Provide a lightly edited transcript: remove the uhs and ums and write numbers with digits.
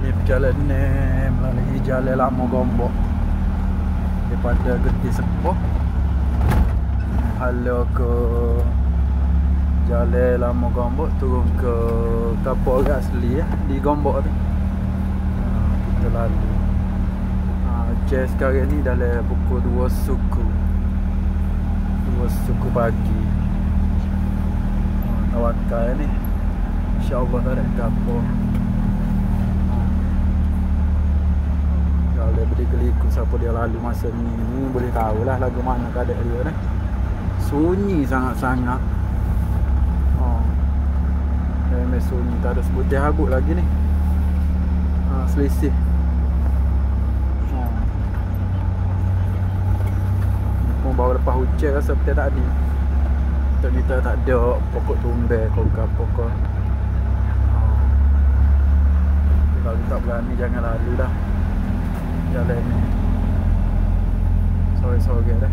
Ni perjalanan melalui jalan lama Gombak daripada Geti Sepoh hala ke jalan lama Gombak turun ke kapal orang asli di Gombak tu. Kita lalu jam sekarang ni dalam pukul 2 suku pagi. Tawakal ni InsyaAllah tak ada kapal. Kalau beri keliku siapa dia lalu masa ni boleh tahulah lagu mana keadaan dia ni. Sunyi sangat-sangat. Memang sunyi, tak ada sebutir habuk lagi ni. Selisih. Ni pun baru lepas hujan rasa betul tak ada. Kita tak ada pokok tumbel ke pokok. Kalau tak berani jangan lalu dah jalan ni. Sorry dah.